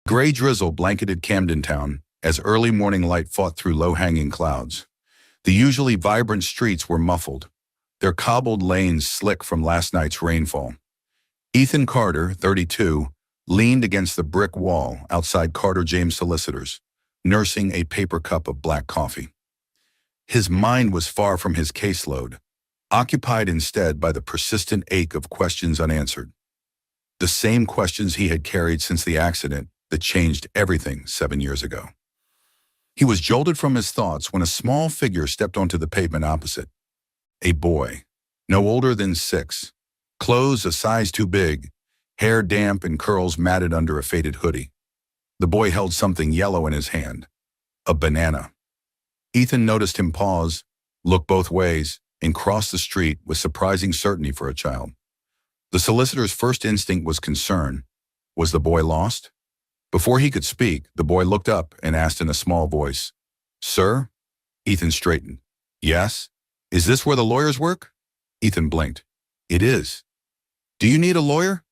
Gray drizzle blanketed Camden Town as early morning light fought through low-hanging clouds. The usually vibrant streets were muffled, their cobbled lanes slick from last night's rainfall. Ethan Carter, 32, leaned against the brick wall outside Carter James Solicitors, nursing a paper cup of black coffee. His mind was far from his caseload, occupied instead by the persistent ache of questions unanswered. The same questions he had carried since the accident that changed everything 7 years ago. He was jolted from his thoughts when a small figure stepped onto the pavement opposite. A boy, no older than 6, clothes a size too big, hair damp and curls matted under a faded hoodie. The boy held something yellow in his hand, a banana. Ethan noticed him pause, look both ways, and cross the street with surprising certainty for a child. The solicitor's first instinct was concern. Was the boy lost? Before he could speak, the boy looked up and asked in a small voice, "Sir?" Ethan straightened. "Yes? Is this where the lawyers work?" Ethan blinked. "It is." "Do you need a lawyer?"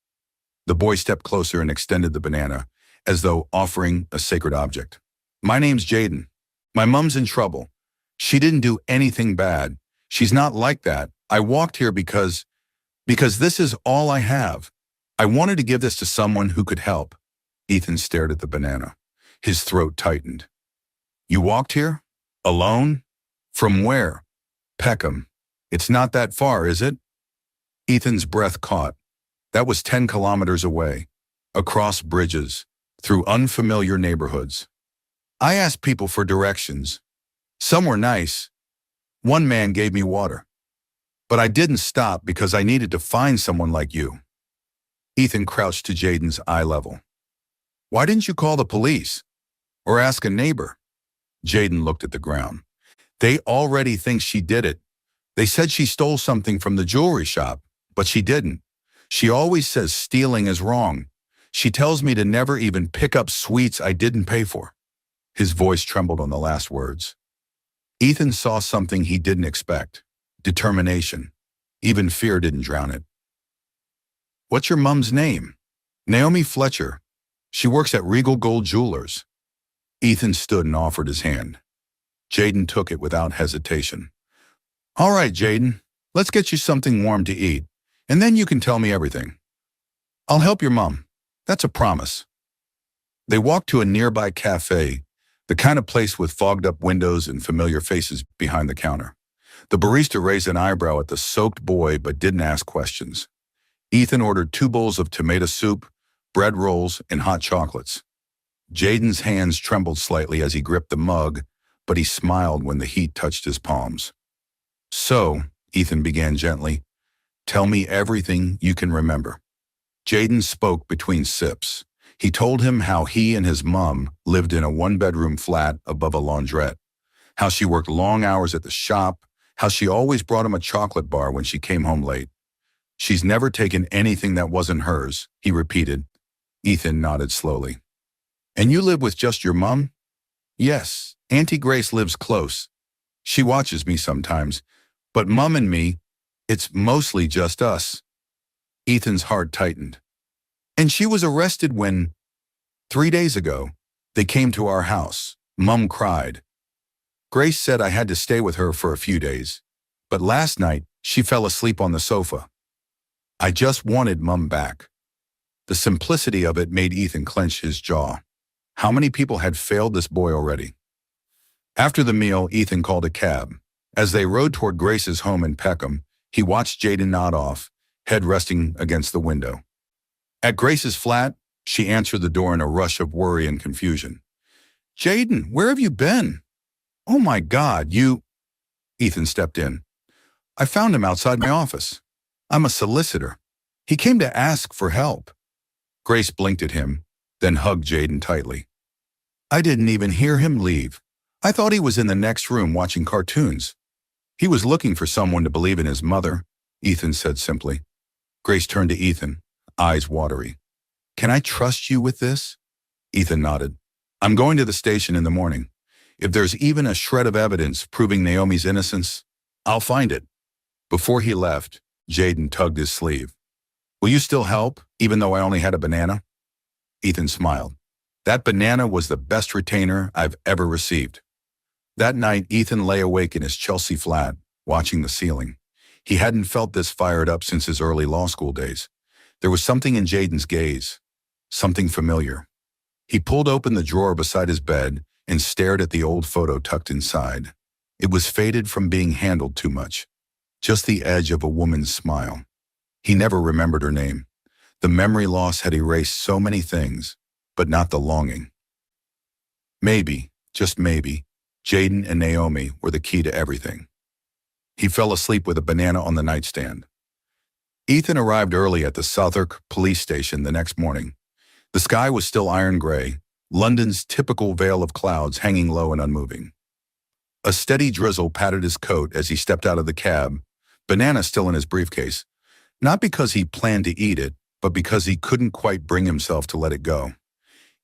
The boy stepped closer and extended the banana, as though offering a sacred object. "My name's Jaden. My mom's in trouble. She didn't do anything bad. She's not like that. I walked here because this is all I have. I wanted to give this to someone who could help." Ethan stared at the banana. His throat tightened. "You walked here? Alone? From where?" "Peckham. It's not that far, is it?" Ethan's breath caught. That was 10 kilometers away, across bridges, through unfamiliar neighborhoods. "I asked people for directions. Some were nice. One man gave me water. But I didn't stop because I needed to find someone like you." Ethan crouched to Jaden's eye level. "Why didn't you call the police? Or ask a neighbor?" Jaden looked at the ground. "They already think she did it. They said she stole something from the jewelry shop, but she didn't. She always says stealing is wrong. She tells me to never even pick up sweets I didn't pay for." His voice trembled on the last words. Ethan saw something he didn't expect. Determination. Even fear didn't drown it. "What's your mom's name?" "Naomi Fletcher. She works at Regal Gold Jewelers." Ethan stood and offered his hand. Jaden took it without hesitation. "All right, Jaden, let's get you something warm to eat, and then you can tell me everything. I'll help your mom. That's a promise." They walked to a nearby cafe, the kind of place with fogged-up windows and familiar faces behind the counter. The barista raised an eyebrow at the soaked boy but didn't ask questions. Ethan ordered 2 bowls of tomato soup, bread rolls, and hot chocolates. Jaden's hands trembled slightly as he gripped the mug, but he smiled when the heat touched his palms. "So," Ethan began gently, "tell me everything you can remember." Jaden spoke between sips. He told him how he and his mom lived in a 1-bedroom flat above a laundrette, how she worked long hours at the shop, how she always brought him a chocolate bar when she came home late. "She's never taken anything that wasn't hers," he repeated. Ethan nodded slowly. "And you live with just your mom?" "Yes, Auntie Grace lives close. She watches me sometimes, but Mom and me, it's mostly just us." Ethan's heart tightened. "And she was arrested when, 3 days ago, they came to our house." Mom cried. "Grace said I had to stay with her for a few days, but last night she fell asleep on the sofa. I just wanted Mom back." The simplicity of it made Ethan clench his jaw. How many people had failed this boy already? After the meal, Ethan called a cab. As they rode toward Grace's home in Peckham, he watched Jaden nod off, head resting against the window. At Grace's flat, she answered the door in a rush of worry and confusion. "Jaden, where have you been?" "Oh my God, you—" Ethan stepped in. "I found him outside my office. I'm a solicitor. He came to ask for help." Grace blinked at him, then hugged Jaden tightly. "I didn't even hear him leave. I thought he was in the next room watching cartoons." "He was looking for someone to believe in his mother," Ethan said simply. Grace turned to Ethan, eyes watery. "Can I trust you with this?" Ethan nodded. "I'm going to the station in the morning. If there's even a shred of evidence proving Naomi's innocence, I'll find it." Before he left, Jaden tugged his sleeve. "Will you still help, even though I only had a banana?" Ethan smiled. That banana was the best retainer I've ever received. That night, Ethan lay awake in his Chelsea flat, watching the ceiling. He hadn't felt this fired up since his early law school days. There was something in Jaden's gaze, something familiar. He pulled open the drawer beside his bed and stared at the old photo tucked inside. It was faded from being handled too much. Just the edge of a woman's smile. He never remembered her name. The memory loss had erased so many things, but not the longing. Maybe, just maybe, Jaden and Naomi were the key to everything. He fell asleep with a banana on the nightstand. Ethan arrived early at the Southwark police station the next morning. The sky was still iron gray, London's typical veil of clouds hanging low and unmoving. A steady drizzle patted his coat as he stepped out of the cab, banana still in his briefcase, not because he planned to eat it, but because he couldn't quite bring himself to let it go.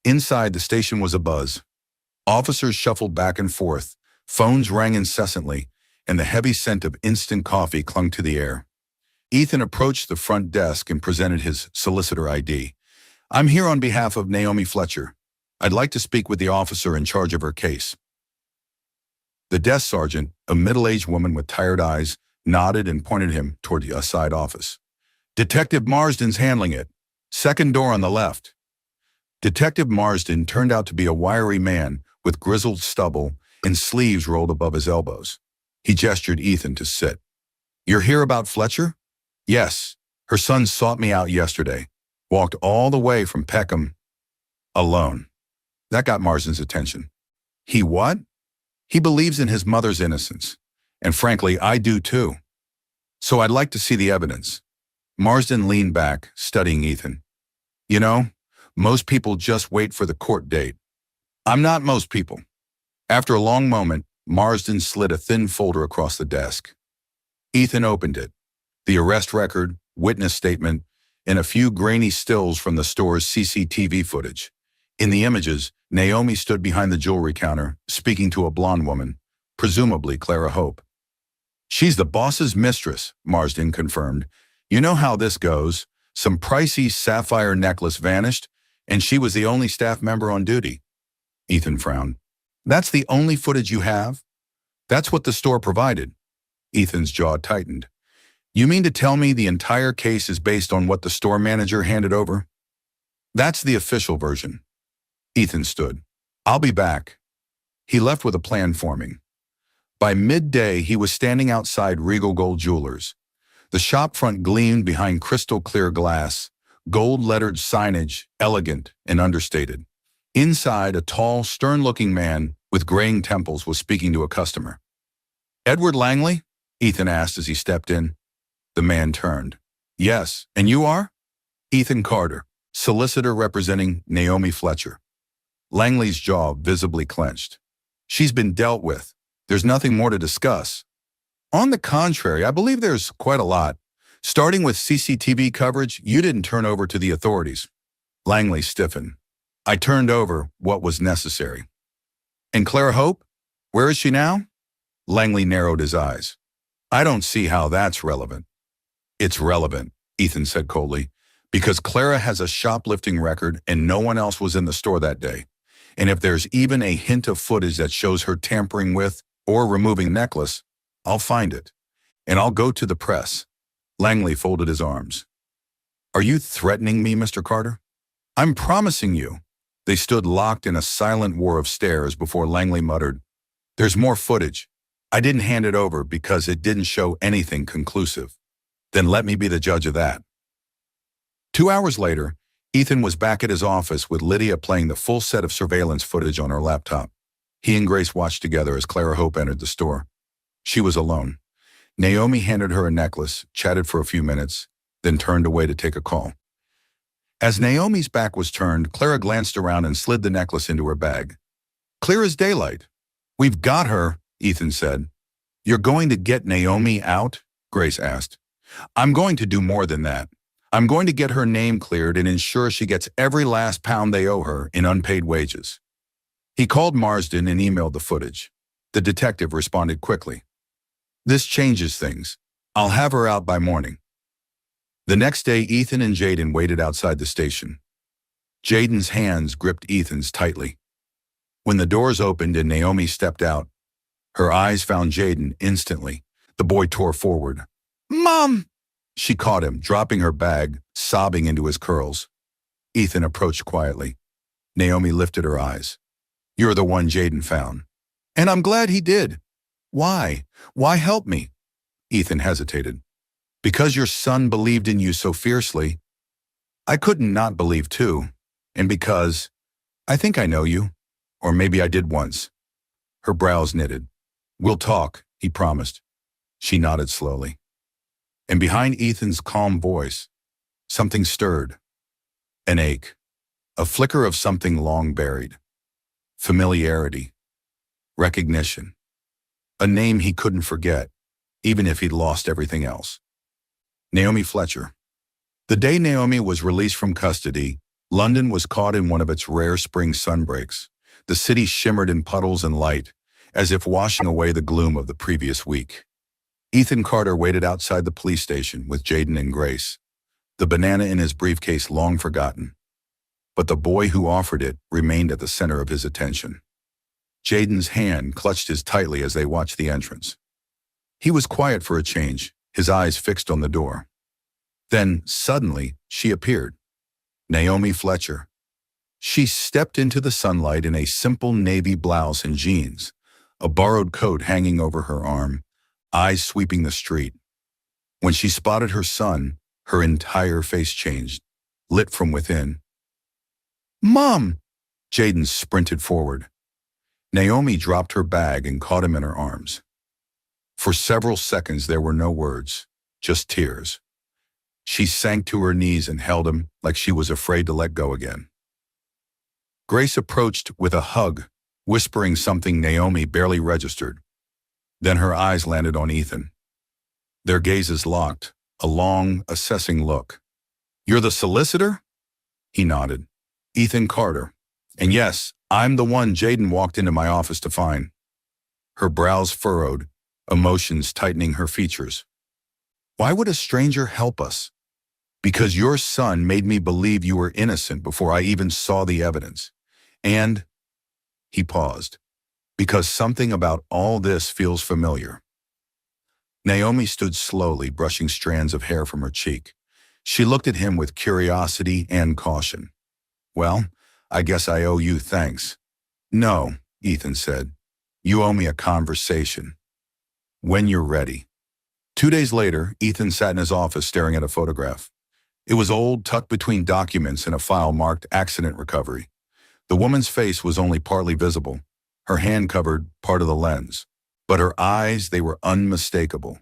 Inside, the station was abuzz. Officers shuffled back and forth, phones rang incessantly, and the heavy scent of instant coffee clung to the air. Ethan approached the front desk and presented his solicitor ID. "I'm here on behalf of Naomi Fletcher. I'd like to speak with the officer in charge of her case." The desk sergeant, a middle-aged woman with tired eyes, nodded and pointed him toward the side office. "Detective Marsden's handling it. Second door on the left." Detective Marsden turned out to be a wiry man with grizzled stubble and sleeves rolled above his elbows. He gestured Ethan to sit. "You're here about Fletcher?" "Yes. Her son sought me out yesterday. Walked all the way from Peckham. Alone." That got Marsden's attention. "He what?" "He believes in his mother's innocence. And frankly, I do too. So I'd like to see the evidence." Marsden leaned back, studying Ethan. "You know, most people just wait for the court date. I'm not most people." After a long moment, Marsden slid a thin folder across the desk. Ethan opened it. The arrest record, witness statement, and a few grainy stills from the store's CCTV footage. In the images, Naomi stood behind the jewelry counter, speaking to a blonde woman, presumably Clara Hope. "She's the boss's mistress," Marsden confirmed. "You know how this goes. Some pricey sapphire necklace vanished, and she was the only staff member on duty." Ethan frowned. "That's the only footage you have?" "That's what the store provided." Ethan's jaw tightened. "You mean to tell me the entire case is based on what the store manager handed over?" "That's the official version." Ethan stood. "I'll be back." He left with a plan forming. By midday, he was standing outside Regal Gold Jewelers. The shop front gleamed behind crystal-clear glass, gold-lettered signage, elegant and understated. Inside, a tall, stern-looking man with graying temples was speaking to a customer. "Edward Langley?" Ethan asked as he stepped in. The man turned. "Yes, and you are?" "Ethan Carter, solicitor representing Naomi Fletcher." Langley's jaw visibly clenched. "She's been dealt with. There's nothing more to discuss." "On the contrary, I believe there's quite a lot. Starting with CCTV coverage you didn't turn over to the authorities." Langley stiffened. "I turned over what was necessary." "And Clara Hope? Where is she now?" Langley narrowed his eyes. "I don't see how that's relevant." "It's relevant," Ethan said coldly, "because Clara has a shoplifting record and no one else was in the store that day. And if there's even a hint of footage that shows her tampering with or removing the necklace, I'll find it. And I'll go to the press." Langley folded his arms. "Are you threatening me, Mr. Carter?" "I'm promising you." They stood locked in a silent war of stares before Langley muttered, "There's more footage. I didn't hand it over because it didn't show anything conclusive. Then let me be the judge of that." 2 hours later, Ethan was back at his office with Lydia playing the full set of surveillance footage on her laptop. He and Grace watched together as Clara Hope entered the store. She was alone. Naomi handed her a necklace, chatted for a few minutes, then turned away to take a call. As Naomi's back was turned, Clara glanced around and slid the necklace into her bag. "Clear as daylight." "We've got her," Ethan said. "You're going to get Naomi out?" Grace asked. "I'm going to do more than that. I'm going to get her name cleared and ensure she gets every last pound they owe her in unpaid wages." He called Marsden and emailed the footage. The detective responded quickly. "This changes things. I'll have her out by morning." The next day, Ethan and Jaden waited outside the station. Jaden's hands gripped Ethan's tightly. When the doors opened and Naomi stepped out, her eyes found Jaden instantly. The boy tore forward. "Mom!" She caught him, dropping her bag, sobbing into his curls. Ethan approached quietly. Naomi lifted her eyes. "You're the one Jaden found. And I'm glad he did. Why? Why help me?" Ethan hesitated. "Because your son believed in you so fiercely. I couldn't not believe too. And because I think I know you. Or maybe I did once." Her brows knitted. "We'll talk," he promised. She nodded slowly. And behind Ethan's calm voice, something stirred. An ache. A flicker of something long buried. Familiarity. Recognition. A name he couldn't forget, even if he'd lost everything else. Naomi Fletcher. The day Naomi was released from custody, London was caught in one of its rare spring sunbreaks. The city shimmered in puddles and light, as if washing away the gloom of the previous week. Ethan Carter waited outside the police station with Jaden and Grace, the banana in his briefcase long forgotten. But the boy who offered it remained at the center of his attention. Jaden's hand clutched his tightly as they watched the entrance. He was quiet for a change, his eyes fixed on the door. Then, suddenly, she appeared. Naomi Fletcher. She stepped into the sunlight in a simple navy blouse and jeans, a borrowed coat hanging over her arm, eyes sweeping the street. When she spotted her son, her entire face changed, lit from within. "Mom!" Jaden sprinted forward. Naomi dropped her bag and caught him in her arms. For several seconds there were no words, just tears. She sank to her knees and held him like she was afraid to let go again. Grace approached with a hug, whispering something Naomi barely registered. Then her eyes landed on Ethan. Their gazes locked, a long, assessing look. "You're the solicitor?" He nodded. "Ethan Carter. And yes, I'm the one Jaden walked into my office to find." Her brows furrowed, emotions tightening her features. "Why would a stranger help us?" "Because your son made me believe you were innocent before I even saw the evidence. And," he paused, "because something about all this feels familiar." Naomi stood slowly, brushing strands of hair from her cheek. She looked at him with curiosity and caution. "Well, I guess I owe you thanks." "No," Ethan said. "You owe me a conversation. When you're ready." 2 days later, Ethan sat in his office staring at a photograph. It was old, tucked between documents in a file marked accident recovery. The woman's face was only partly visible. Her hand covered part of the lens. But her eyes, they were unmistakable.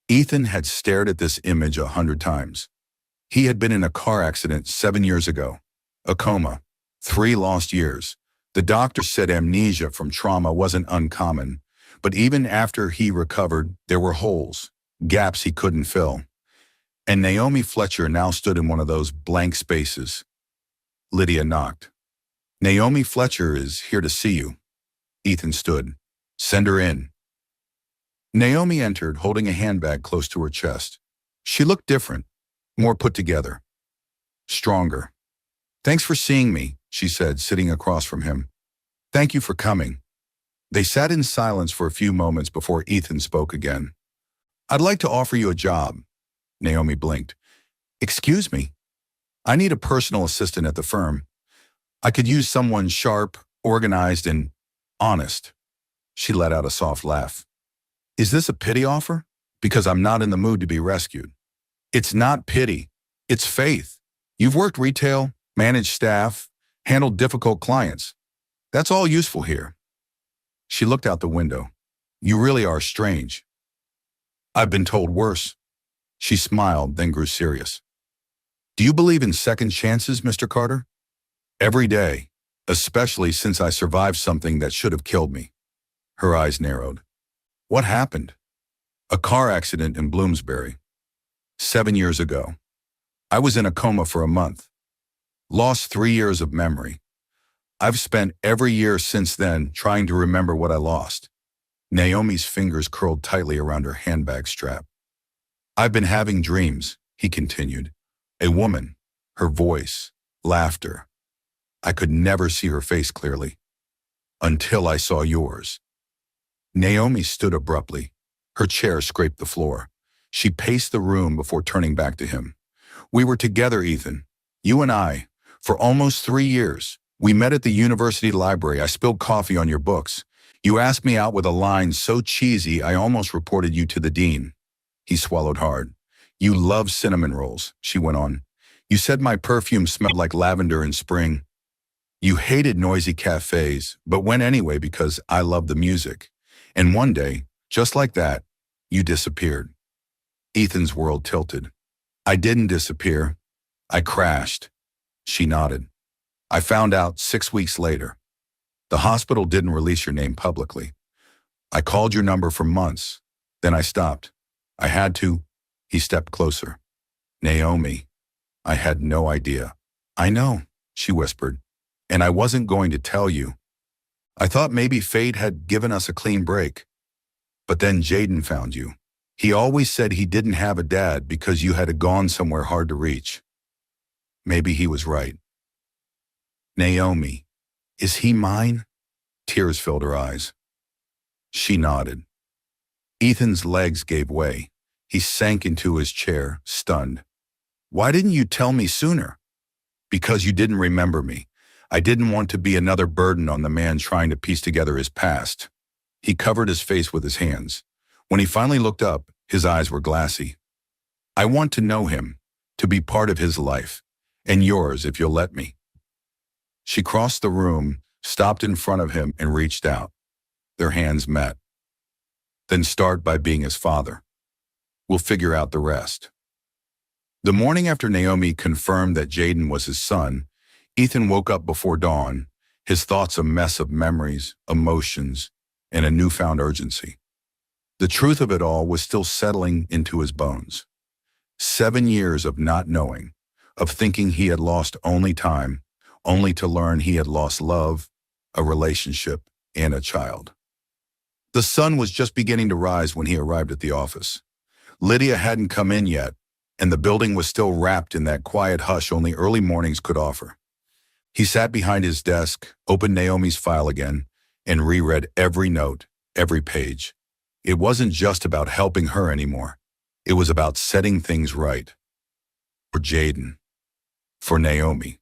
Ethan had stared at this image 100 times. He had been in a car accident 7 years ago. A coma. 3 lost years. The doctor said amnesia from trauma wasn't uncommon. But even after he recovered, there were holes, gaps he couldn't fill. And Naomi Fletcher now stood in one of those blank spaces. Lydia knocked. "Naomi Fletcher is here to see you." Ethan stood. "Send her in." Naomi entered, holding a handbag close to her chest. She looked different, more put together, stronger. "Thanks for seeing me," she said, sitting across from him. "Thank you for coming." They sat in silence for a few moments before Ethan spoke again. "I'd like to offer you a job." Naomi blinked. "Excuse me? I need a personal assistant at the firm. I could use someone sharp, organized, and honest." She let out a soft laugh. "Is this a pity offer? Because I'm not in the mood to be rescued." "It's not pity. It's faith. You've worked retail, managed staff, handled difficult clients. That's all useful here." She looked out the window. "You really are strange." "I've been told worse." She smiled, then grew serious. "Do you believe in second chances, Mr. Carter?" "Every day, especially since I survived something that should have killed me." Her eyes narrowed. "What happened?" "A car accident in Bloomsbury. 7 years ago. I was in a coma for a month. Lost 3 years of memory. I've spent every year since then trying to remember what I lost." Naomi's fingers curled tightly around her handbag strap. "I've been having dreams," he continued. "A woman, her voice, laughter, I could never see her face clearly. Until I saw yours. Naomi stood abruptly. Her chair scraped the floor. She paced the room before turning back to him. We were together, Ethan. You and I. For almost 3 years. We met at the university library. I spilled coffee on your books. You asked me out with a line so cheesy I almost reported you to the dean. He swallowed hard. You love cinnamon rolls, she went on. You said my perfume smelled like lavender in spring. You hated noisy cafes, but went anyway because I loved the music. And one day, just like that, you disappeared. Ethan's world tilted. I didn't disappear. I crashed. She nodded. I found out 6 weeks later. The hospital didn't release your name publicly. I called your number for months. Then I stopped. I had to. He stepped closer. Naomi. I had no idea. I know, she whispered. And I wasn't going to tell you. I thought maybe fate had given us a clean break. But then Jaden found you. He always said he didn't have a dad because you had gone somewhere hard to reach. Maybe he was right. Naomi, is he mine? Tears filled her eyes. She nodded. Ethan's legs gave way. He sank into his chair, stunned. Why didn't you tell me sooner? Because you didn't remember me. I didn't want to be another burden on the man trying to piece together his past. He covered his face with his hands. When he finally looked up, his eyes were glassy. I want to know him, to be part of his life, and yours if you'll let me. She crossed the room, stopped in front of him, and reached out. Their hands met. Then start by being his father. We'll figure out the rest. The morning after Naomi confirmed that Jaden was his son, Ethan woke up before dawn, his thoughts a mess of memories, emotions, and a newfound urgency. The truth of it all was still settling into his bones. 7 years of not knowing, of thinking he had lost only time, only to learn he had lost love, a relationship, and a child. The sun was just beginning to rise when he arrived at the office. Lydia hadn't come in yet, and the building was still wrapped in that quiet hush only early mornings could offer. He sat behind his desk, opened Naomi's file again, and reread every note, every page. It wasn't just about helping her anymore. It was about setting things right. For Jaden, for Naomi,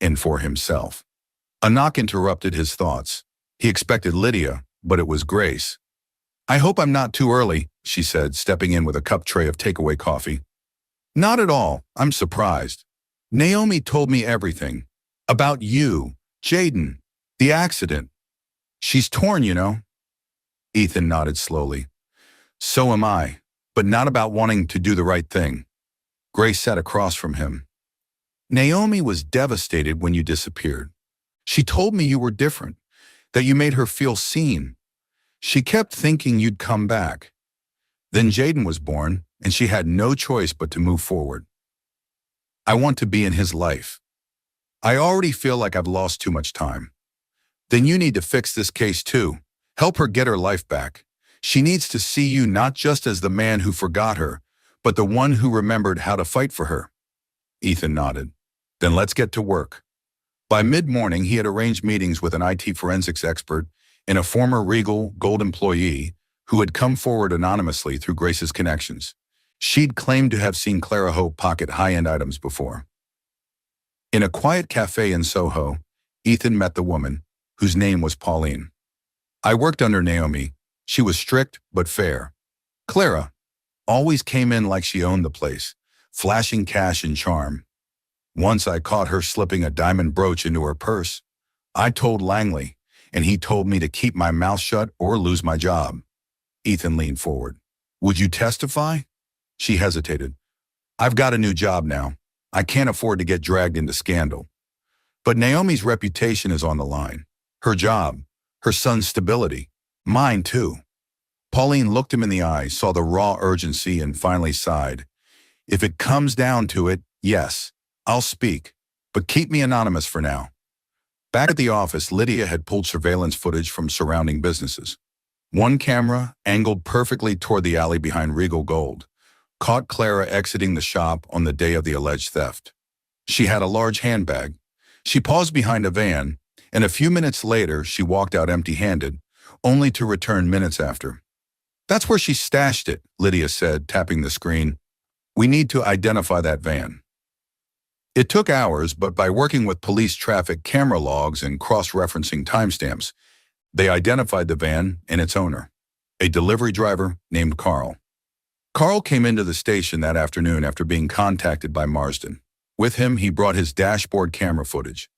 and for himself. A knock interrupted his thoughts. He expected Lydia, but it was Grace. I hope I'm not too early, she said, stepping in with a cup tray of takeaway coffee. Not at all. I'm surprised. Naomi told me everything. About you, Jaden, the accident. She's torn, you know. Ethan nodded slowly. So am I, but not about wanting to do the right thing. Grace sat across from him. Naomi was devastated when you disappeared. She told me you were different, that you made her feel seen. She kept thinking you'd come back. Then Jaden was born, and she had no choice but to move forward. I want to be in his life. I already feel like I've lost too much time. Then you need to fix this case too. Help her get her life back. She needs to see you not just as the man who forgot her, but the one who remembered how to fight for her. Ethan nodded. Then let's get to work. By mid-morning, he had arranged meetings with an IT forensics expert and a former Regal Gold employee who had come forward anonymously through Grace's connections. She'd claimed to have seen Clara Hope pocket high-end items before. In a quiet cafe in Soho, Ethan met the woman, whose name was Pauline. I worked under Naomi. She was strict but fair. Clara always came in like she owned the place, flashing cash and charm. Once I caught her slipping a diamond brooch into her purse. I told Langley, and he told me to keep my mouth shut or lose my job. Ethan leaned forward. Would you testify? She hesitated. I've got a new job now. I can't afford to get dragged into scandal. But Naomi's reputation is on the line. Her job, her son's stability, mine too. Pauline looked him in the eye, saw the raw urgency, and finally sighed. If it comes down to it, yes, I'll speak, but keep me anonymous for now. Back at the office, Lydia had pulled surveillance footage from surrounding businesses. One camera, angled perfectly toward the alley behind Regal Gold, caught Clara exiting the shop on the day of the alleged theft. She had a large handbag, She paused behind a van, and a few minutes later she walked out empty-handed, only to return minutes after. "That's where she stashed it," Lydia said, tapping the screen. "We need to identify that van." It took hours, but by working with police traffic camera logs and cross-referencing timestamps, they identified the van and its owner, a delivery driver named Carl. Carl came into the station that afternoon after being contacted by Marsden. With him, he brought his dashboard camera footage,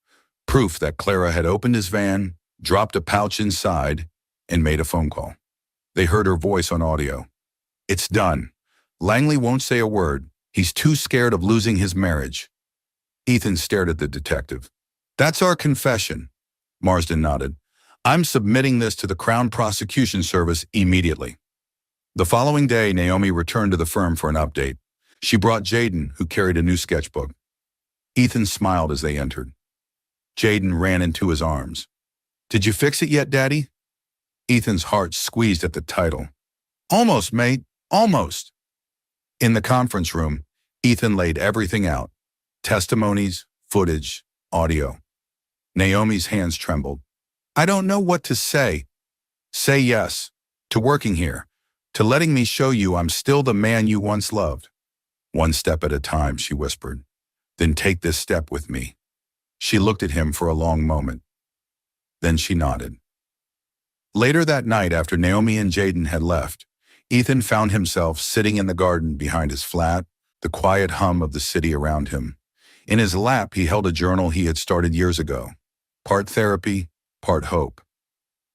proof that Clara had opened his van, dropped a pouch inside, and made a phone call. They heard her voice on audio. "It's done. Langley won't say a word. He's too scared of losing his marriage." Ethan stared at the detective. "That's our confession." Marsden nodded. "I'm submitting this to the Crown Prosecution Service immediately." The following day, Naomi returned to the firm for an update. She brought Jaden, who carried a new sketchbook. Ethan smiled as they entered. Jaden ran into his arms. "Did you fix it yet, Daddy?" Ethan's heart squeezed at the title. "Almost, mate, almost." In the conference room, Ethan laid everything out. Testimonies, footage, audio. Naomi's hands trembled. "I don't know what to say." "Say yes. To working here. To letting me show you I'm still the man you once loved." "One step at a time," she whispered. "Then take this step with me." She looked at him for a long moment. Then she nodded. Later that night, after Naomi and Jaden had left, Ethan found himself sitting in the garden behind his flat, the quiet hum of the city around him. In his lap, he held a journal he had started years ago, part therapy, part hope.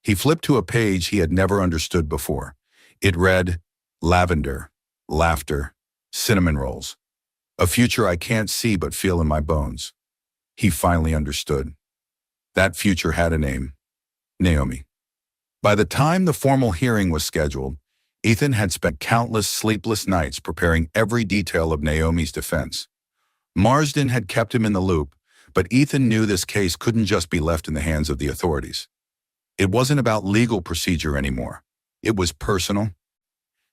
He flipped to a page he had never understood before. It read, "Lavender, laughter, cinnamon rolls. A future I can't see but feel in my bones." He finally understood. That future had a name, Naomi. By the time the formal hearing was scheduled, Ethan had spent countless sleepless nights preparing every detail of Naomi's defense. Marsden had kept him in the loop, but Ethan knew this case couldn't just be left in the hands of the authorities. It wasn't about legal procedure anymore. It was personal.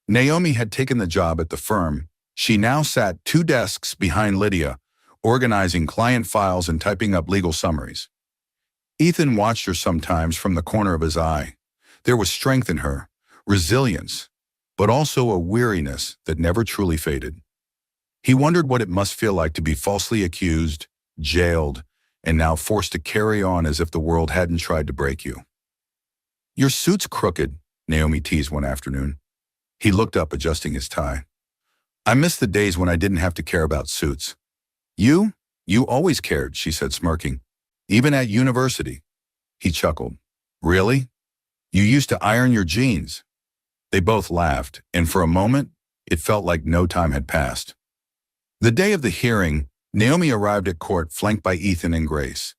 Naomi had taken the job at the firm. She now sat 2 desks behind Lydia, organizing client files and typing up legal summaries. Ethan watched her sometimes from the corner of his eye. There was strength in her, resilience, but also a weariness that never truly faded. He wondered what it must feel like to be falsely accused, jailed, and now forced to carry on as if the world hadn't tried to break you. "Your suit's crooked," Naomi teased one afternoon. He looked up, adjusting his tie. "I miss the days when I didn't have to care about suits." You always cared," she said, smirking. "Even at university." He chuckled. "Really? You used to iron your jeans." They both laughed, and for a moment, it felt like no time had passed. The day of the hearing, Naomi arrived at court flanked by Ethan and Grace.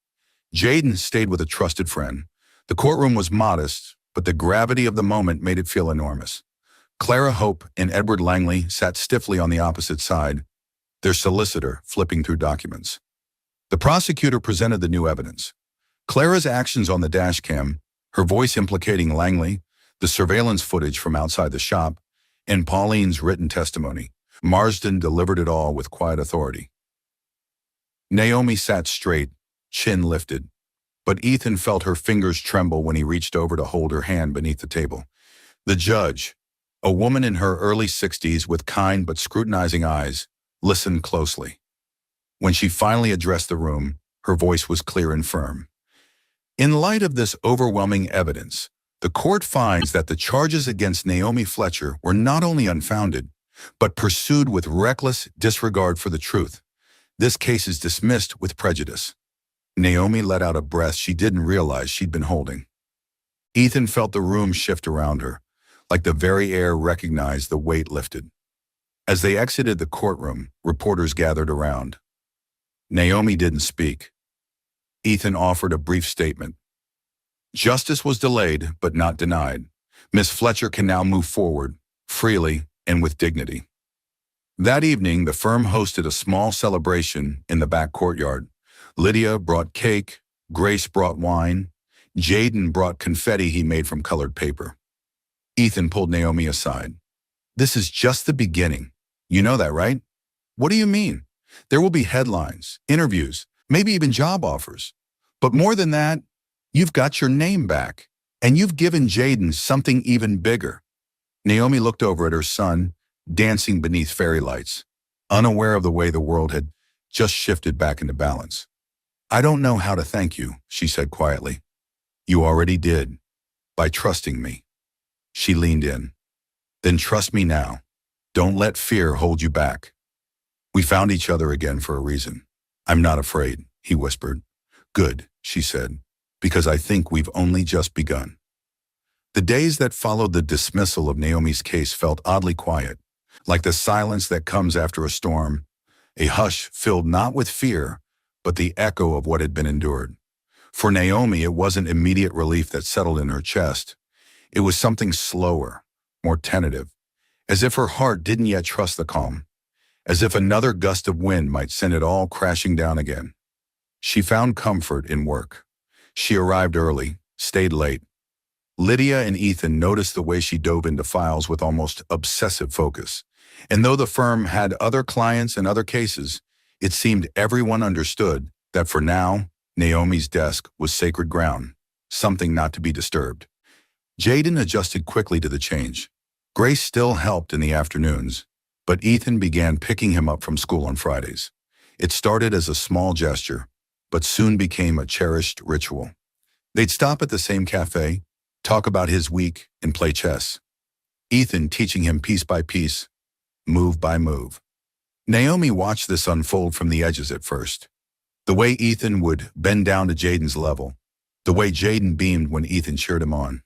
Jaden stayed with a trusted friend. The courtroom was modest, but the gravity of the moment made it feel enormous. Clara Hope and Edward Langley sat stiffly on the opposite side, their solicitor flipping through documents. The prosecutor presented the new evidence. Clara's actions on the dash cam, her voice implicating Langley, the surveillance footage from outside the shop, and Pauline's written testimony. Marsden delivered it all with quiet authority. Naomi sat straight, chin lifted, but Ethan felt her fingers tremble when he reached over to hold her hand beneath the table. The judge, a woman in her early 60s with kind but scrutinizing eyes, listened closely. When she finally addressed the room, her voice was clear and firm. "In light of this overwhelming evidence, the court finds that the charges against Naomi Fletcher were not only unfounded, but pursued with reckless disregard for the truth. This case is dismissed with prejudice." Naomi let out a breath she didn't realize she'd been holding. Ethan felt the room shift around her, like the very air recognized the weight lifted. As they exited the courtroom, reporters gathered around. Naomi didn't speak. Ethan offered a brief statement. "Justice was delayed, but not denied. Miss Fletcher can now move forward, freely and with dignity." That evening, the firm hosted a small celebration in the back courtyard. Lydia brought cake, Grace brought wine, Jaden brought confetti he made from colored paper. Ethan pulled Naomi aside. "This is just the beginning. You know that, right?" "What do you mean?" "There will be headlines, interviews, maybe even job offers. But more than that, you've got your name back, and you've given Jaden something even bigger. Naomi looked over at her son, dancing beneath fairy lights, unaware of the way the world had just shifted back into balance. I don't know how to thank you, she said quietly. You already did, by trusting me. She leaned in. Then trust me now. Don't let fear hold you back. We found each other again for a reason. I'm not afraid, he whispered. Good, she said, because I think we've only just begun. The days that followed the dismissal of Naomi's case felt oddly quiet, like the silence that comes after a storm, a hush filled not with fear, but the echo of what had been endured. For Naomi, it wasn't immediate relief that settled in her chest. It was something slower, more tentative, as if her heart didn't yet trust the calm, as if another gust of wind might send it all crashing down again. She found comfort in work. She arrived early, stayed late. Lydia and Ethan noticed the way she dove into files with almost obsessive focus. And though the firm had other clients and other cases, it seemed everyone understood that for now, Naomi's desk was sacred ground, something not to be disturbed. Jaden adjusted quickly to the change. Grace still helped in the afternoons, but Ethan began picking him up from school on Fridays. It started as a small gesture, but soon became a cherished ritual. They'd stop at the same cafe, talk about his week, and play chess. Ethan teaching him piece by piece, move by move. Naomi watched this unfold from the edges at first. The way Ethan would bend down to Jaden's level, the way Jaden beamed when Ethan cheered him on.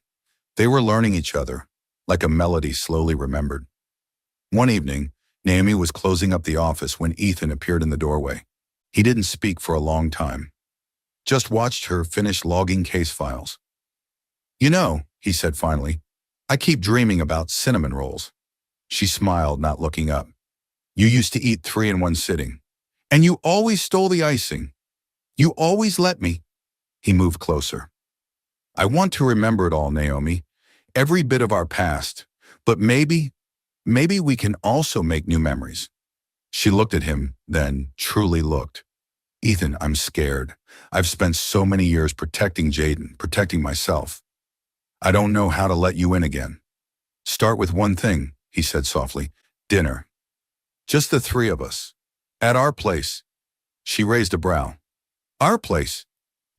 They were learning each other, like a melody slowly remembered. One evening, Naomi was closing up the office when Ethan appeared in the doorway. He didn't speak for a long time, just watched her finish logging case files. You know, he said finally, I keep dreaming about cinnamon rolls. She smiled, not looking up. You used to eat 3 in one sitting, and you always stole the icing. You always let me. He moved closer. I want to remember it all, Naomi, every bit of our past, but maybe we can also make new memories. She looked at him, then truly looked. Ethan, I'm scared. I've spent so many years protecting Jaden, protecting myself. I don't know how to let you in again. Start with one thing, he said softly. Dinner. Just the 3 of us. At our place. She raised a brow. Our place?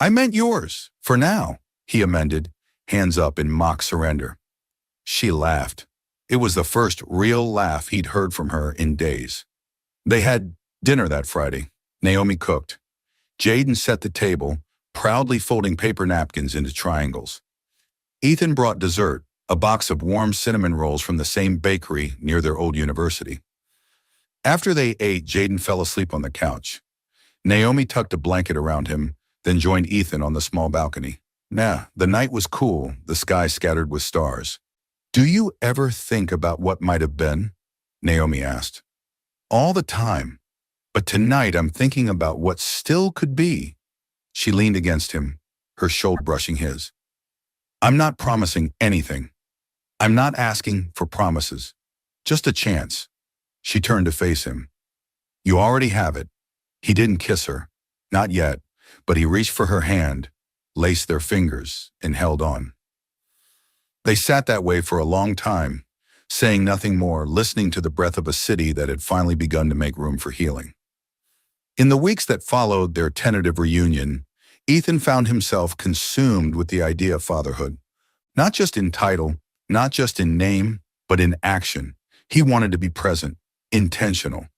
I meant yours, for now, he amended, hands up in mock surrender. She laughed. It was the first real laugh he'd heard from her in days. They had dinner that Friday. Naomi cooked. Jaden set the table, proudly folding paper napkins into triangles. Ethan brought dessert, a box of warm cinnamon rolls from the same bakery near their old university. After they ate, Jaden fell asleep on the couch. Naomi tucked a blanket around him, then joined Ethan on the small balcony. The night was cool, the sky scattered with stars. Do you ever think about what might have been? Naomi asked. All the time. But tonight I'm thinking about what still could be. She leaned against him, her shoulder brushing his. I'm not promising anything. I'm not asking for promises. Just a chance. She turned to face him. You already have it. He didn't kiss her. Not yet, but he reached for her hand, laced their fingers, and held on. They sat that way for a long time, saying nothing more, listening to the breath of a city that had finally begun to make room for healing. In the weeks that followed their tentative reunion, Ethan found himself consumed with the idea of fatherhood. Not just in title, not just in name, but in action. He wanted to be present, intentional,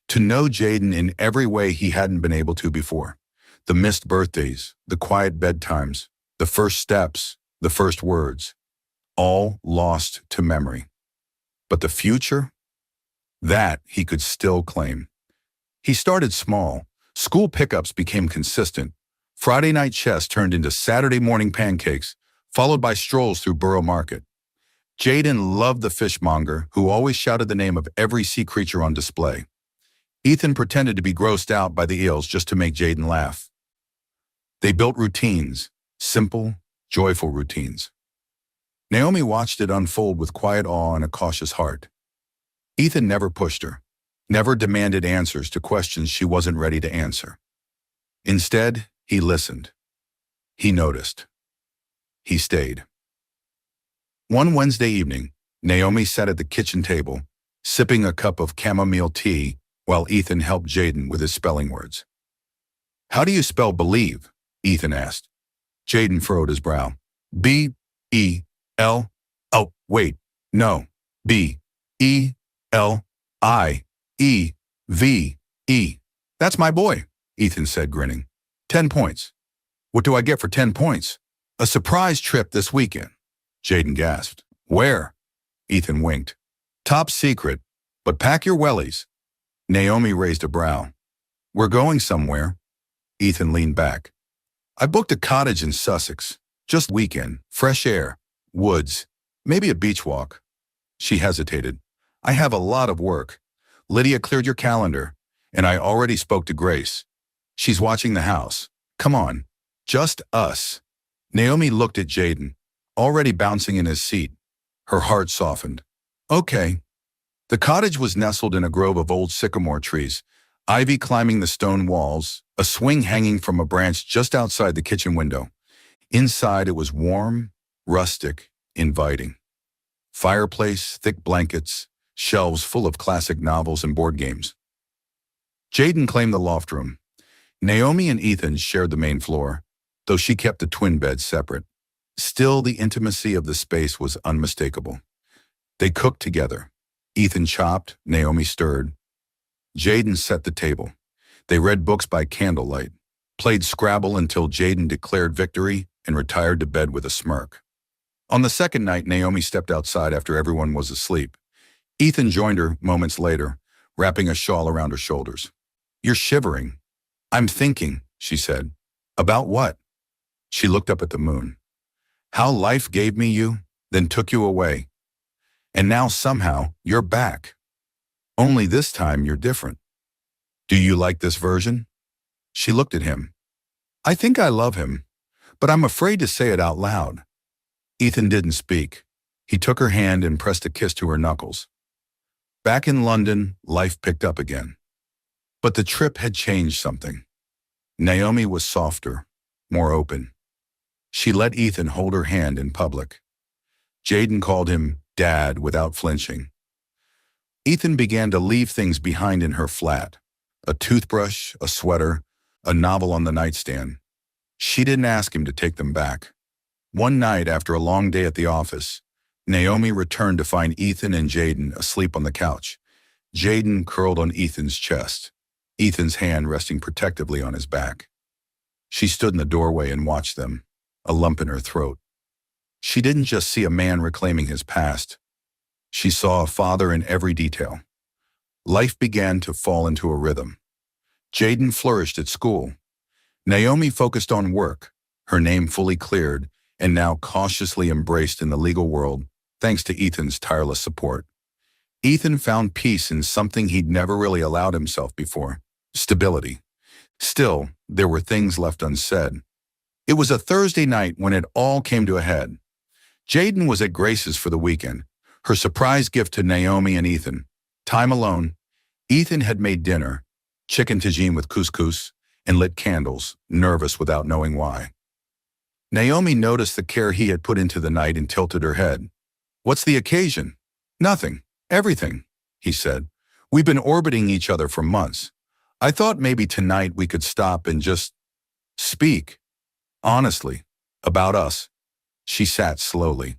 to know Jaden in every way he hadn't been able to before. The missed birthdays, the quiet bedtimes, the first steps, the first words, all lost to memory. But the future? That he could still claim. He started small. School pickups became consistent. Friday night chess turned into Saturday morning pancakes, followed by strolls through Borough Market. Jaden loved the fishmonger, who always shouted the name of every sea creature on display. Ethan pretended to be grossed out by the eels just to make Jaden laugh. They built routines, simple, joyful routines. Naomi watched it unfold with quiet awe and a cautious heart. Ethan never pushed her, never demanded answers to questions she wasn't ready to answer. Instead, he listened. He noticed. He stayed. One Wednesday evening, Naomi sat at the kitchen table, sipping a cup of chamomile tea while Ethan helped Jaden with his spelling words. "How do you spell believe?" Ethan asked. Jaden furrowed his brow. B-E-L. Oh, wait, no. B-E-L-I-E-V-E. That's my boy, Ethan said, grinning. 10 points. What do I get for 10 points? A surprise trip this weekend, Jaden gasped. Where? Ethan winked. Top secret, but pack your wellies. Naomi raised a brow. We're going somewhere. Ethan leaned back. I booked a cottage in Sussex. Just weekend, fresh air, woods, maybe a beach walk. She hesitated. I have a lot of work. Lydia cleared your calendar, and I already spoke to Grace. She's watching the house. Come on, just us. Naomi looked at Jaden, already bouncing in his seat. Her heart softened. Okay. The cottage was nestled in a grove of old sycamore trees, ivy climbing the stone walls, a swing hanging from a branch just outside the kitchen window. Inside it was warm, rustic, inviting. Fireplace, thick blankets, shelves full of classic novels and board games. Jaden claimed the loft room. Naomi and Ethan shared the main floor, though she kept the twin beds separate. Still, the intimacy of the space was unmistakable. They cooked together. Ethan chopped, Naomi stirred. Jaden set the table. They read books by candlelight, played Scrabble until Jaden declared victory and retired to bed with a smirk. On the second night, Naomi stepped outside after everyone was asleep. Ethan joined her moments later, wrapping a shawl around her shoulders. You're shivering. I'm thinking, she said. About what? She looked up at the moon. How life gave me you, then took you away. And now somehow you're back. Only this time you're different. Do you like this version? She looked at him. I think I love him, but I'm afraid to say it out loud. Ethan didn't speak. He took her hand and pressed a kiss to her knuckles. Back in London, life picked up again. But the trip had changed something. Naomi was softer, more open. She let Ethan hold her hand in public. Jaden called him Dad without flinching. Ethan began to leave things behind in her flat. A toothbrush, a sweater, a novel on the nightstand. She didn't ask him to take them back. One night after a long day at the office, Naomi returned to find Ethan and Jaden asleep on the couch. Jaden curled on Ethan's chest, Ethan's hand resting protectively on his back. She stood in the doorway and watched them, a lump in her throat. She didn't just see a man reclaiming his past. She saw a father in every detail. Life began to fall into a rhythm. Jaden flourished at school. Naomi focused on work, her name fully cleared, and now cautiously embraced in the legal world, thanks to Ethan's tireless support. Ethan found peace in something he'd never really allowed himself before: stability. Still, there were things left unsaid. It was a Thursday night when it all came to a head. Jaden was at Grace's for the weekend, her surprise gift to Naomi and Ethan. Time alone. Ethan had made dinner, chicken tagine with couscous, and lit candles, nervous without knowing why. Naomi noticed the care he had put into the night and tilted her head. What's the occasion? Nothing. Everything, he said. We've been orbiting each other for months. I thought maybe tonight we could stop and just speak. Honestly, about us. She sat slowly.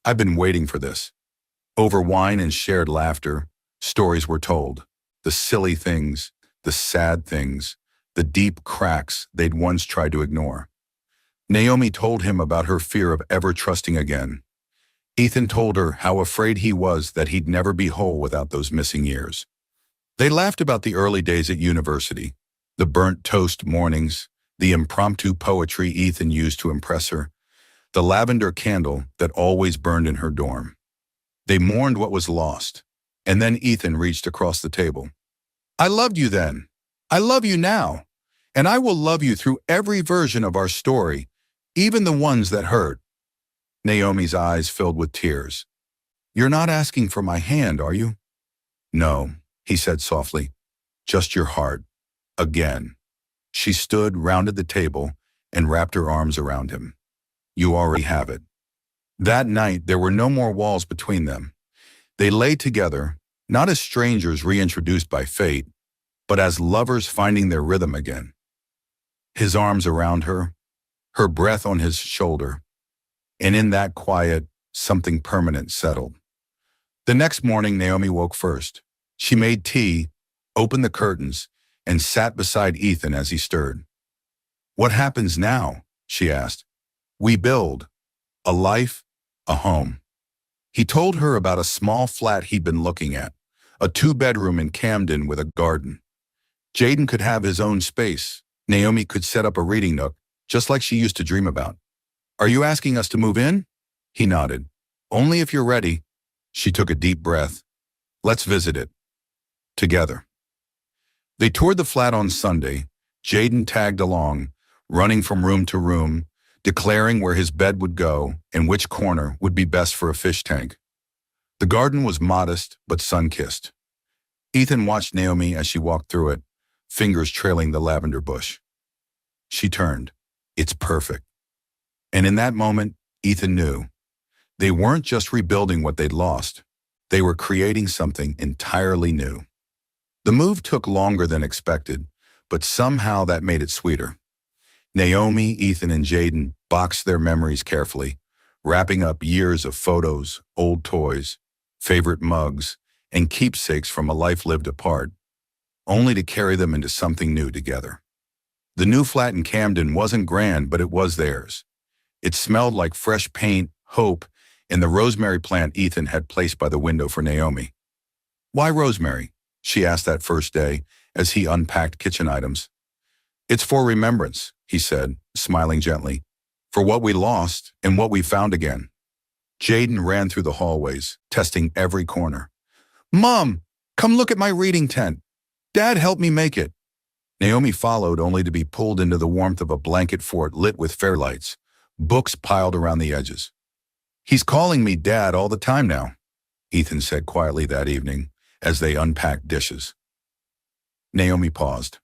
I've been waiting for this. Over wine and shared laughter, stories were told. The silly things, the sad things, the deep cracks they'd once tried to ignore. Naomi told him about her fear of ever trusting again. Ethan told her how afraid he was that he'd never be whole without those missing years. They laughed about the early days at university, the burnt toast mornings, the impromptu poetry Ethan used to impress her, the lavender candle that always burned in her dorm. They mourned what was lost, and then Ethan reached across the table. I loved you then. I love you now. And I will love you through every version of our story, even the ones that hurt. Naomi's eyes filled with tears. You're not asking for my hand, are you? No, he said softly. Just your heart. Again. She stood, rounded the table, and wrapped her arms around him. You already have it. That night, there were no more walls between them. They lay together, not as strangers reintroduced by fate, but as lovers finding their rhythm again. His arms around her breath on his shoulder, and in that quiet, something permanent settled. The next morning, Naomi woke first. She made tea, opened the curtains, and sat beside Ethan as he stirred. What happens now? She asked. We build. A life, a home. He told her about a small flat he'd been looking at, a 2-bedroom in Camden with a garden. Jaden could have his own space. Naomi could set up a reading nook, just like she used to dream about. Are you asking us to move in? He nodded. Only if you're ready. She took a deep breath. Let's visit it. Together. They toured the flat on Sunday. Jaden tagged along, running from room to room, declaring where his bed would go and which corner would be best for a fish tank. The garden was modest but sun-kissed. Ethan watched Naomi as she walked through it, fingers trailing the lavender bush. She turned. It's perfect. And in that moment, Ethan knew. They weren't just rebuilding what they'd lost. They were creating something entirely new. The move took longer than expected, but somehow that made it sweeter. Naomi, Ethan, and Jaden boxed their memories carefully, wrapping up years of photos, old toys, favorite mugs, and keepsakes from a life lived apart, only to carry them into something new together. The new flat in Camden wasn't grand, but it was theirs. It smelled like fresh paint, hope, and the rosemary plant Ethan had placed by the window for Naomi. Why rosemary? She asked that first day as he unpacked kitchen items. It's for remembrance, he said, smiling gently, for what we lost and what we found again. Jaden ran through the hallways, testing every corner. Mom, come look at my reading tent. Dad helped me make it. Naomi followed, only to be pulled into the warmth of a blanket fort lit with fairlights, books piled around the edges. He's calling me Dad all the time now, Ethan said quietly that evening as they unpacked dishes. Naomi paused.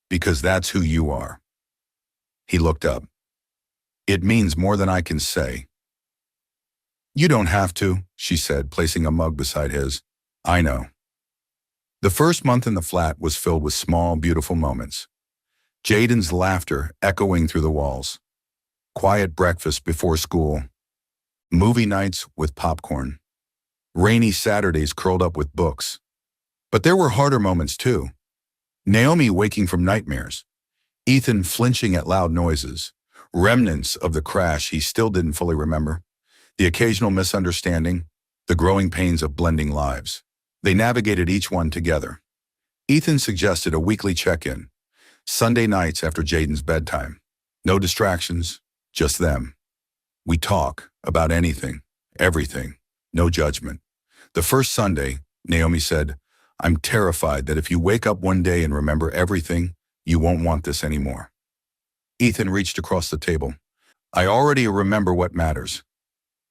Because that's who you are. He looked up. It means more than I can say. You don't have to, she said, placing a mug beside his. I know. The first month in the flat was filled with small, beautiful moments. Jaden's laughter echoing through the walls. Quiet breakfast before school. Movie nights with popcorn. Rainy Saturdays curled up with books. But there were harder moments too. Naomi waking from nightmares. Ethan flinching at loud noises. Remnants of the crash he still didn't fully remember. The occasional misunderstanding. The growing pains of blending lives. They navigated each one together. Ethan suggested a weekly check-in. Sunday nights after Jaden's bedtime. No distractions, just them. We talk about anything, everything, no judgment. The first Sunday, Naomi said, I'm terrified that if you wake up one day and remember everything, you won't want this anymore. Ethan reached across the table. I already remember what matters.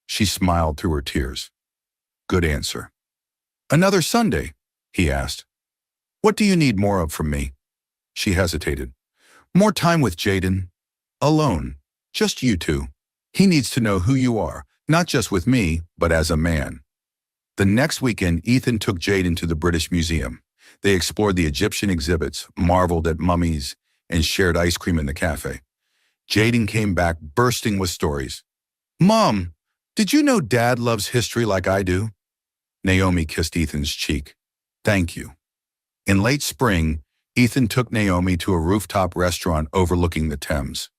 She smiled through her tears. Good answer. Another Sunday, he asked. What do you need more of from me? She hesitated. More time with Jaden. Alone. Just you two. He needs to know who you are, not just with me, but as a man. The next weekend, Ethan took Jaden to the British Museum. They explored the Egyptian exhibits, marveled at mummies, and shared ice cream in the cafe. Jaden came back bursting with stories. Mom, did you know Dad loves history like I do? Naomi kissed Ethan's cheek. Thank you. In late spring, Ethan took Naomi to a rooftop restaurant overlooking the Thames.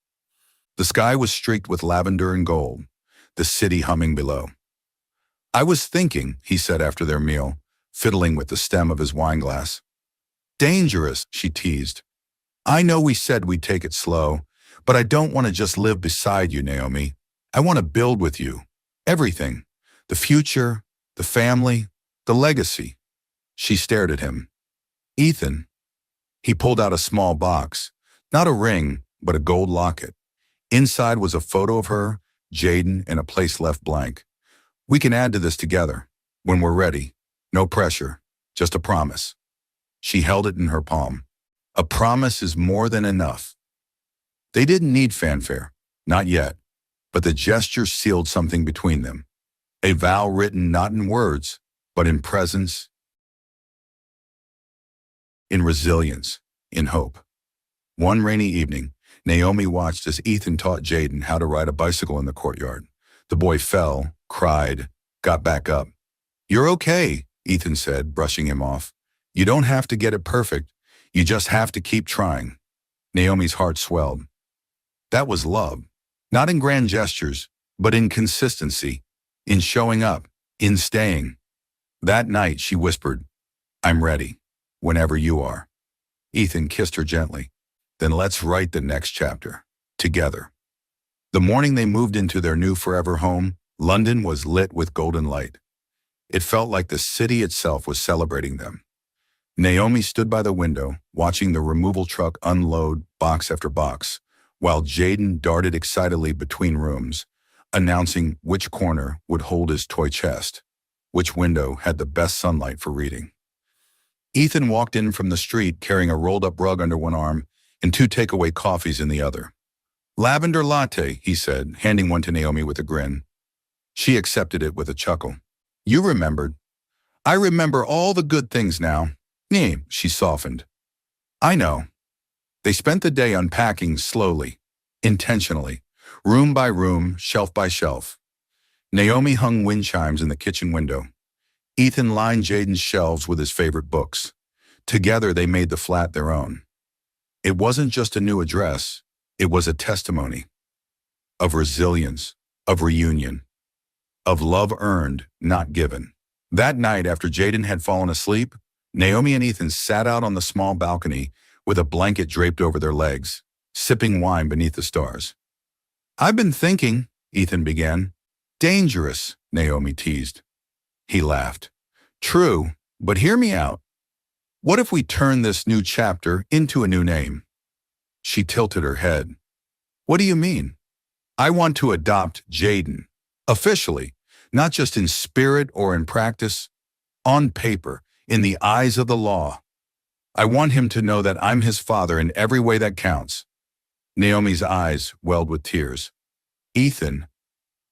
The sky was streaked with lavender and gold, the city humming below. I was thinking, he said after their meal, fiddling with the stem of his wine glass. Dangerous, she teased. I know we said we'd take it slow, but I don't want to just live beside you, Naomi. I want to build with you. Everything. The future, the family, the legacy. She stared at him. Ethan. He pulled out a small box, not a ring, but a gold locket. Inside was a photo of her, Jaden, and a place left blank. We can add to this together, when we're ready. No pressure, just a promise. She held it in her palm. A promise is more than enough. They didn't need fanfare, not yet, but the gesture sealed something between them. A vow written not in words, but in presence, in resilience, in hope. One rainy evening, Naomi watched as Ethan taught Jaden how to ride a bicycle in the courtyard. The boy fell, cried, got back up. "You're okay," Ethan said, brushing him off. "You don't have to get it perfect. You just have to keep trying." Naomi's heart swelled. That was love, not in grand gestures, but in consistency, in showing up, in staying. That night, she whispered, "I'm ready, whenever you are." Ethan kissed her gently. "Then let's write the next chapter, together." The morning they moved into their new forever home, London was lit with golden light. It felt like the city itself was celebrating them. Naomi stood by the window, watching the removal truck unload box after box, while Jaden darted excitedly between rooms, announcing which corner would hold his toy chest, which window had the best sunlight for reading. Ethan walked in from the street carrying a rolled-up rug under one arm and 2 takeaway coffees in the other. "Lavender latte," he said, handing one to Naomi with a grin. She accepted it with a chuckle. "You remembered." "I remember all the good things now." "Nee," she softened. "I know." They spent the day unpacking slowly, intentionally, room by room, shelf by shelf. Naomi hung wind chimes in the kitchen window. Ethan lined Jaden's shelves with his favorite books. Together they made the flat their own. It wasn't just a new address, it was a testimony of resilience, of reunion, of love earned, not given. That night, after Jaden had fallen asleep, Naomi and Ethan sat out on the small balcony with a blanket draped over their legs, sipping wine beneath the stars. "I've been thinking," Ethan began. "Dangerous," Naomi teased. He laughed. "True, but hear me out. What if we turn this new chapter into a new name?" She tilted her head. "What do you mean?" "I want to adopt Jaden, officially, not just in spirit or in practice, on paper, in the eyes of the law. I want him to know that I'm his father in every way that counts." Naomi's eyes welled with tears. "Ethan,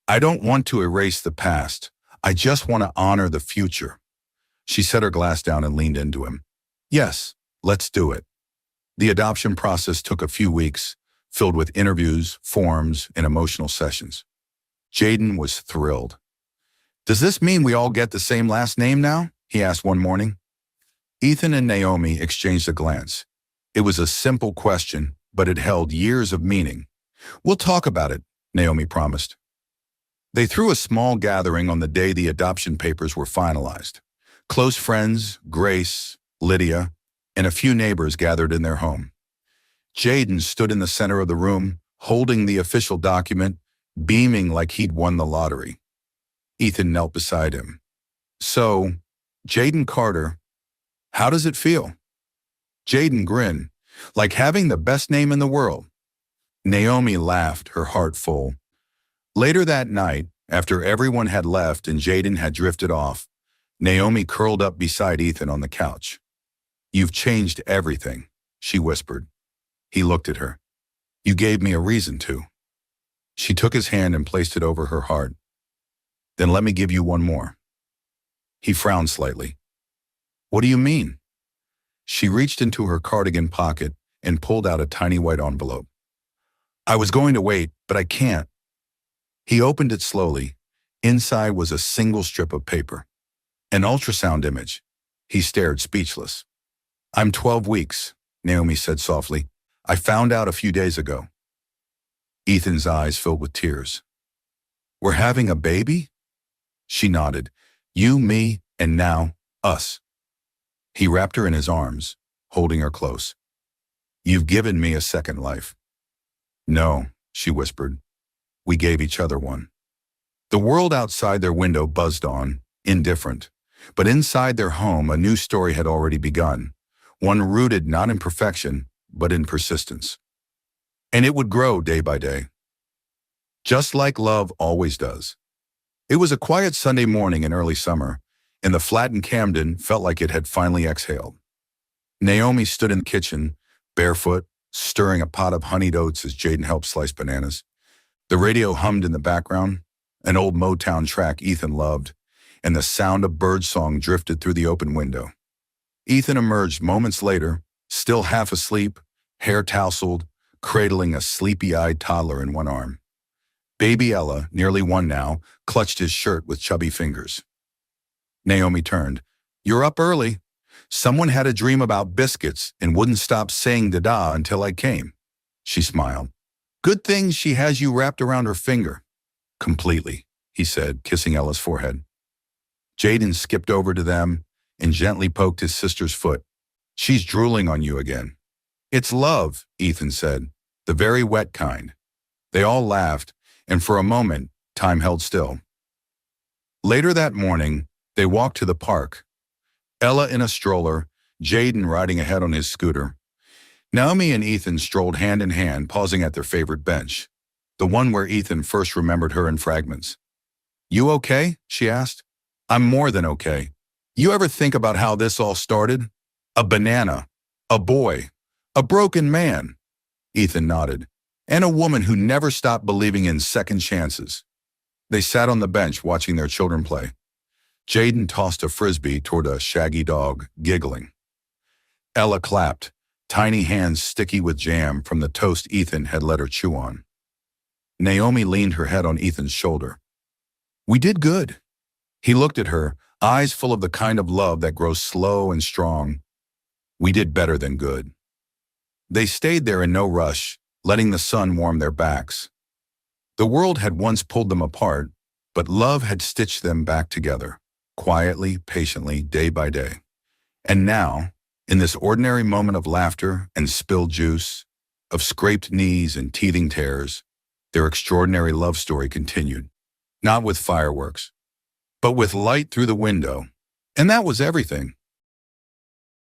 I don't want to erase the past. I just want to honor the future." She set her glass down and leaned into him. "Yes, let's do it." The adoption process took a few weeks, filled with interviews, forms, and emotional sessions. Jaden was thrilled. "Does this mean we all get the same last name now?" he asked one morning. Ethan and Naomi exchanged a glance. It was a simple question, but it held years of meaning. "We'll talk about it," Naomi promised. They threw a small gathering on the day the adoption papers were finalized. Close friends, Grace, Lydia, and a few neighbors gathered in their home. Jaden stood in the center of the room, holding the official document, beaming like he'd won the lottery. Ethan knelt beside him. "So, Jaden Carter, how does it feel?" Jaden grinned, "Like having the best name in the world." Naomi laughed, her heart full. Later that night, after everyone had left and Jaden had drifted off, Naomi curled up beside Ethan on the couch. "You've changed everything," she whispered. He looked at her. "You gave me a reason to." She took his hand and placed it over her heart. "Then let me give you one more." He frowned slightly. "What do you mean?" She reached into her cardigan pocket and pulled out a tiny white envelope. "I was going to wait, but I can't." He opened it slowly. Inside was a single strip of paper. An ultrasound image. He stared, speechless. "I'm 12 weeks, Naomi said softly. "I found out a few days ago." Ethan's eyes filled with tears. "We're having a baby?" She nodded. "You, me, and now, us." He wrapped her in his arms, holding her close. "You've given me a second life." "No," she whispered. "We gave each other one." The world outside their window buzzed on, indifferent. But inside their home, a new story had already begun, one rooted not in perfection, but in persistence. And it would grow day by day, just like love always does. It was a quiet Sunday morning in early summer, and the flat in Camden felt like it had finally exhaled. Naomi stood in the kitchen, barefoot, stirring a pot of honeyed oats as Jaden helped slice bananas. The radio hummed in the background, an old Motown track Ethan loved, and the sound of birdsong drifted through the open window. Ethan emerged moments later, still half asleep, hair tousled, cradling a sleepy-eyed toddler in one arm. Baby Ella, nearly 1 now, clutched his shirt with chubby fingers. Naomi turned. "You're up early. Someone had a dream about biscuits and wouldn't stop saying da-da until I came." She smiled. "Good thing she has you wrapped around her finger." "Completely," he said, kissing Ella's forehead. Jaden skipped over to them and gently poked his sister's foot. "She's drooling on you again." "It's love," Ethan said, "the very wet kind." They all laughed, and for a moment, time held still. Later that morning, they walked to the park. Ella in a stroller, Jaden riding ahead on his scooter. Naomi and Ethan strolled hand in hand, pausing at their favorite bench, the one where Ethan first remembered her in fragments. "You okay?" she asked. "I'm more than okay. You ever think about how this all started? A banana, a boy, a broken man." Ethan nodded. "And a woman who never stopped believing in second chances." They sat on the bench watching their children play. Jaden tossed a frisbee toward a shaggy dog, giggling. Ella clapped, tiny hands sticky with jam from the toast Ethan had let her chew on. Naomi leaned her head on Ethan's shoulder. "We did good." He looked at her, eyes full of the kind of love that grows slow and strong. "We did better than good." They stayed there in no rush, letting the sun warm their backs. The world had once pulled them apart, but love had stitched them back together, quietly, patiently, day by day. And now, in this ordinary moment of laughter and spilled juice, of scraped knees and teething tears, their extraordinary love story continued. Not with fireworks, but with light through the window. And that was everything.